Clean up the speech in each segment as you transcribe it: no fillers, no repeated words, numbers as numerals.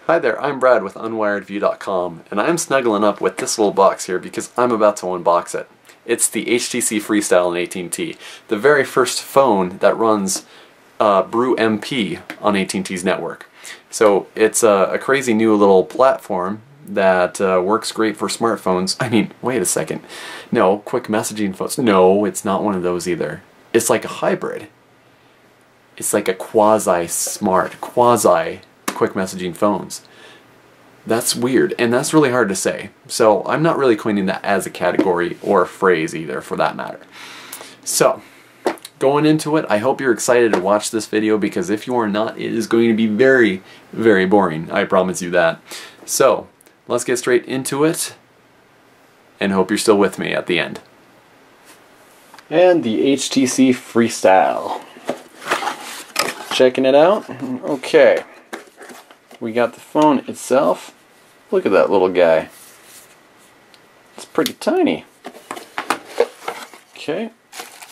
Hi there, I'm Brad with UnwiredView.com, and I'm snuggling up with this little box here because I'm about to unbox it. It's the HTC Freestyle and AT&T, the very first phone that runs Brew MP on AT&T's network. So it's a crazy new little platform that works great for smartphones. I mean, wait a second. No, quick messaging phones. No, it's not one of those either. It's like a hybrid. It's like a quasi-smart, quasi-quick messaging phones. That's weird, and that's really hard to say. So I'm not really coining that as a category or a phrase either, for that matter. So, going into it, I hope you're excited to watch this video, because if you are not, it is going to be very, very boring. I promise you that. So, let's get straight into it, and hope you're still with me at the end. And the HTC Freestyle. Checking it out? Okay. We got the phone itself. Look at that little guy. It's pretty tiny. Okay.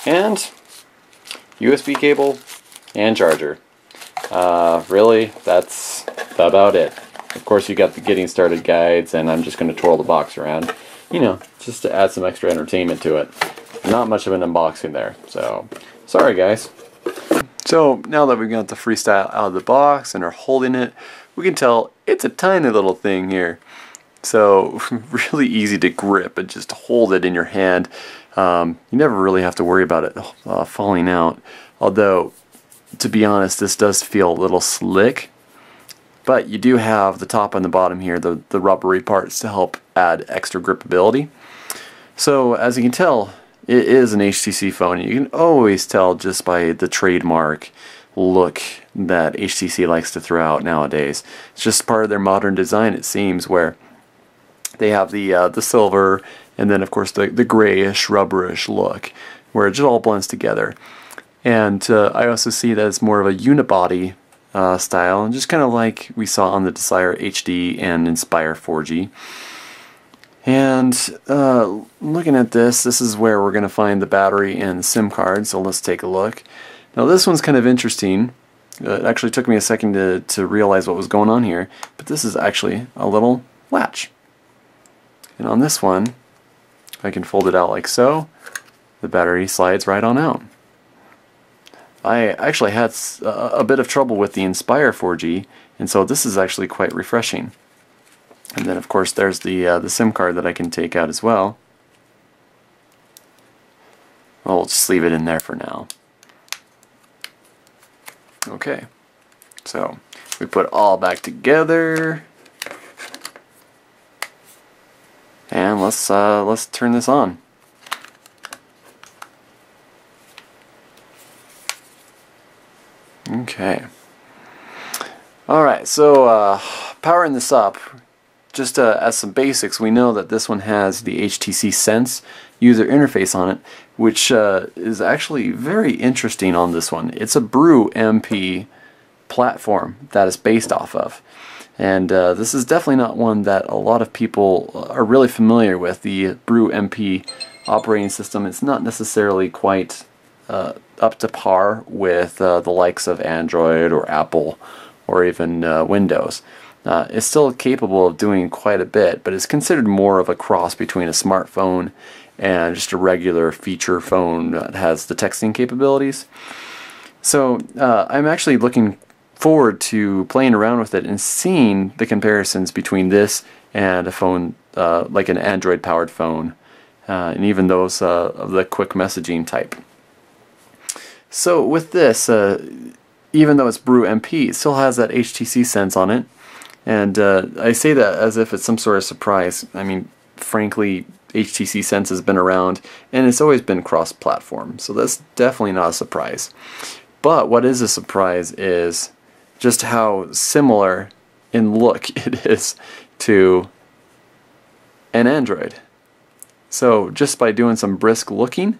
And USB cable and charger. Really, that's about it. Of course, you got the getting started guides, and I'm just going to twirl the box around, you know, just to add some extra entertainment to it. Not much of an unboxing there, so sorry guys. So now that we got the Freestyle out of the box and are holding it, we can tell it's a tiny little thing here. So really easy to grip and just hold it in your hand. You never really have to worry about it falling out. Although, to be honest, this does feel a little slick. But you do have the top and the bottom here, the rubbery parts, to help add extra gripability. So as you can tell, it is an HTC phone. You can always tell just by the trademark look that HTC likes to throw out nowadays. It's just part of their modern design, it seems, where they have the silver and then of course the grayish, rubberish look, where it just all blends together. And I also see that it's more of a unibody style, and just kind of like we saw on the Desire HD and Inspire 4G. And looking at this is where we're going to find the battery and the SIM card, so let's take a look. Now this one's kind of interesting. It actually took me a second to realize what was going on here, but this is actually a little latch. And on this one, I can fold it out like so. The battery slides right on out. I actually had a bit of trouble with the Inspire 4G, and so this is actually quite refreshing. And then of course there's the SIM card that I can take out as well. Well, we'll just leave it in there for now. Okay, so we put it all back together, and let's turn this on. Okay. All right, so powering this up. Just as some basics, we know that this one has the HTC Sense user interface on it, which is actually very interesting on this one. It's a Brew MP platform that is based off of. And this is definitely not one that a lot of people are really familiar with. The Brew MP operating system, it's not necessarily quite up to par with the likes of Android or Apple or even Windows. It's still capable of doing quite a bit, but it's considered more of a cross between a smartphone and just a regular feature phone that has the texting capabilities. So I'm actually looking forward to playing around with it and seeing the comparisons between this and a phone like an Android-powered phone, and even those of the quick messaging type. So with this, even though it's Brew MP, it still has that HTC Sense on it. And I say that as if it's some sort of surprise. I mean, frankly, HTC Sense has been around, and it's always been cross-platform, so that's definitely not a surprise. But what is a surprise is just how similar in look it is to an Android. So just by doing some brisk looking,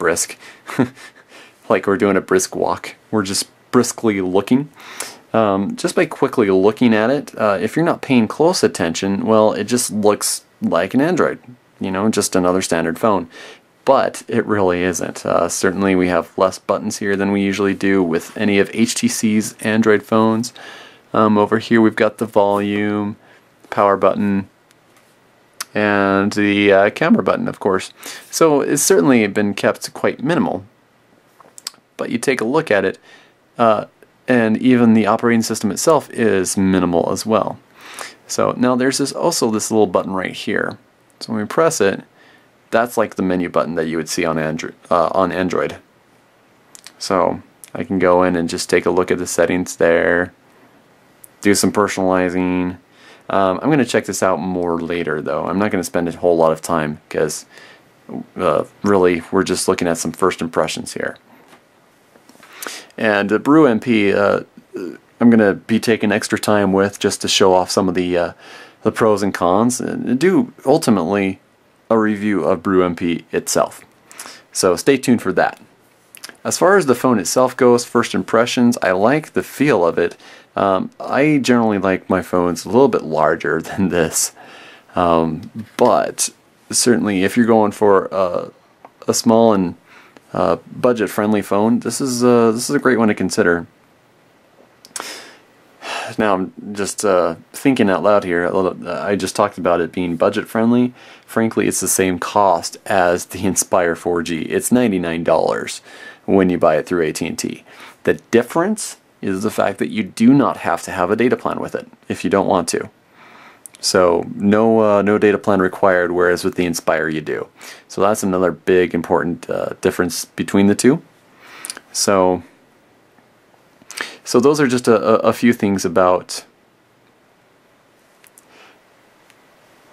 like we're doing a brisk walk, we're just briskly looking. Just by quickly looking at it, if you're not paying close attention, well, it just looks like an Android, you know, just another standard phone. But it really isn't. Certainly we have less buttons here than we usually do with any of HTC's Android phones. Over here we've got the volume, power button, and the camera button, of course. So it's certainly been kept quite minimal. But you take a look at it, and even the operating system itself is minimal as well. So now there's also this little button right here. So when we press it, that's like the menu button that you would see on Android. So I can go in and just take a look at the settings there, do some personalizing. I'm going to check this out more later though. I'm not going to spend a whole lot of time because really we're just looking at some first impressions here. And the Brew MP, I'm going to be taking extra time with just to show off some of the pros and cons and do ultimately a review of Brew MP itself. So stay tuned for that. As far as the phone itself goes, first impressions, I like the feel of it. I generally like my phones a little bit larger than this, but certainly if you're going for a small and budget-friendly phone, this is a great one to consider. Now I'm just thinking out loud here. I just talked about it being budget-friendly. Frankly, it's the same cost as the Inspire 4G. It's $99 when you buy it through AT&T. The difference is the fact that you do not have to have a data plan with it if you don't want to. So no data plan required, whereas with the Inspire you do. So that's another big important difference between the two. So those are just a few things about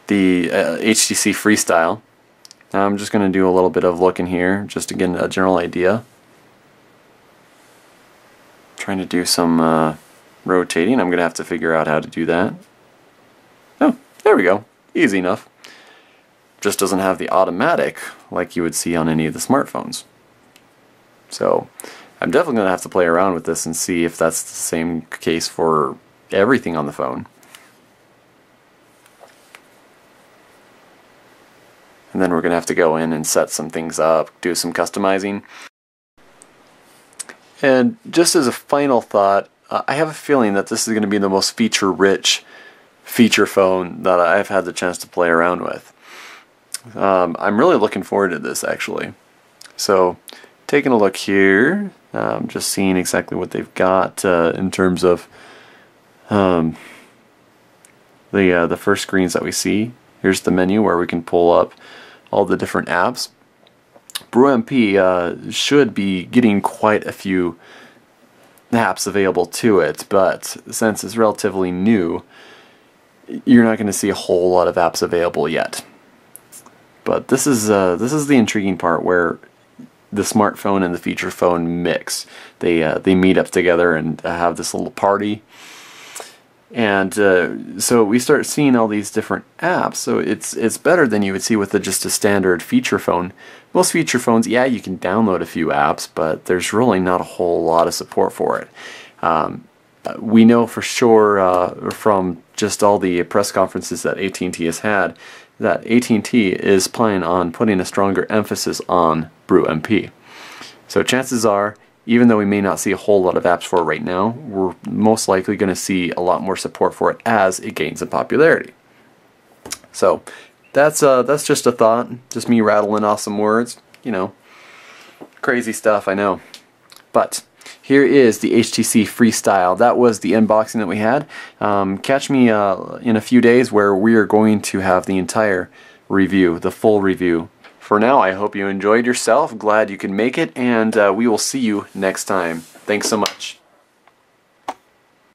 the HTC Freestyle. Now I'm just going to do a little bit of looking here just to get a general idea. Trying to do some rotating. I'm going to have to figure out how to do that. Oh, there we go. Easy enough. Just doesn't have the automatic like you would see on any of the smartphones. So I'm definitely going to have to play around with this and see if that's the same case for everything on the phone. And then we're going to have to go in and set some things up, do some customizing. And just as a final thought, I have a feeling that this is going to be the most feature-rich feature phone that I've had the chance to play around with. I'm really looking forward to this, actually. So, taking a look here, just seeing exactly what they've got in terms of the first screens that we see. Here's the menu where we can pull up all the different apps. Brew MP should be getting quite a few apps available to it, but since it's relatively new, you're not going to see a whole lot of apps available yet. But this is the intriguing part where the smartphone and the feature phone mix. They meet up together and have this little party. And so we start seeing all these different apps. So it's better than you would see with just a standard feature phone. Most feature phones, yeah, you can download a few apps, but there's really not a whole lot of support for it. We know for sure from just all the press conferences that AT&T has had that AT&T is planning on putting a stronger emphasis on Brew MP. So chances are, even though we may not see a whole lot of apps for it right now, we're most likely going to see a lot more support for it as it gains in popularity. So that's just a thought, just me rattling off some words, you know, crazy stuff, I know. But here is the HTC Freestyle. That was the unboxing that we had. Catch me in a few days where we are going to have the entire review, the full review. For now, I hope you enjoyed yourself. Glad you could make it, and we will see you next time. Thanks so much.